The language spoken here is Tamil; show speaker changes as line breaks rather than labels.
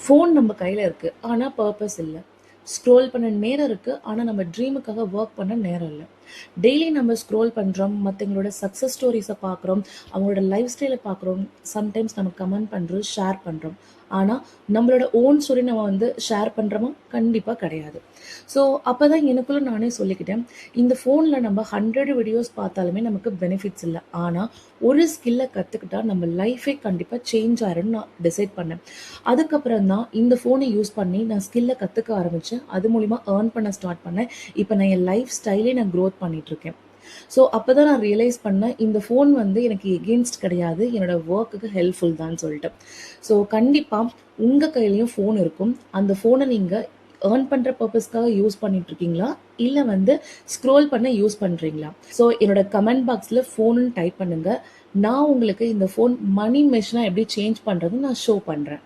ஃபோன் நம்ம கையில் இருக்குது ஆனால் பர்பஸ் இல்லை. ஸ்க்ரோல் பண்ண நேரம் இருக்குது ஆனால் நம்ம ட்ரீமுக்காக ஒர்க் பண்ண நேரம் இல்லை. டெய்லி நம்ம ஸ்க்ரோல் பண்ணுறோம், மற்றவங்களோட சக்ஸஸ் ஸ்டோரிஸை பார்க்குறோம், அவங்களோட லைஃப் ஸ்டைலை பார்க்குறோம், சம்டைம்ஸ் நம்ம கமெண்ட் பண்ணுறோம், ஷேர் பண்ணுறோம். ஆனால் நம்மளோட ஓன் ஸ்டோரி நம்ம ஷேர் பண்ணுறோமா? கண்டிப்பாக கிடையாது. ஸோ அப்போ தான் எனக்குள்ளே நானே சொல்லிக்கிட்டேன், இந்த ஃபோனில் நம்ம 100 வீடியோஸ் பார்த்தாலுமே நமக்கு பெனிஃபிட்ஸ் இல்லை. ஆனால் ஒரு ஸ்கில்லை கற்றுக்கிட்டா நம்ம லைஃபே கண்டிப்பாக சேஞ்ச் ஆயிரும்னு நான் டிசைட் பண்ணேன். அதுக்கப்புறம் தான் இந்த ஃபோனை யூஸ் பண்ணி நான் ஸ்கில்லை கற்றுக்க ஆரம்பித்தேன். அது மூலிமா ஏர்ன் பண்ண ஸ்டார்ட் பண்ணேன். இப்போ நான் என் லைஃப் ஸ்டைலே நான் க்ரோத் பண்ணிகிட்ருக்கேன். ஸோ அப்போ தான் நான் ரியலைஸ் பண்ணேன், இந்த ஃபோன் எனக்கு எகெயின்ஸ்ட் கிடையாது, என்னோடய ஒர்க்குக்கு ஹெல்ப்ஃபுல் தான் சொல்லிட்டு. ஸோ கண்டிப்பாக உங்கள் கையிலையும் ஃபோன் இருக்கும். அந்த ஃபோனை நீங்கள் ஏர்ன் பண்ணுற பர்பஸ்க்காக யூஸ் பண்ணிகிட்ருக்கீங்களா, இல்லை ஸ்க்ரோல் பண்ண யூஸ் பண்ணுறீங்களா? ஸோ என்னோட கமெண்ட் பாக்ஸில் ஃபோனுன்னு டைப் பண்ணுங்கள். நான் உங்களுக்கு இந்த ஃபோன் மணி மெஷினாக எப்படி சேஞ்ச் பண்ணுறதுன்னு நான் ஷோ பண்ணுறேன்.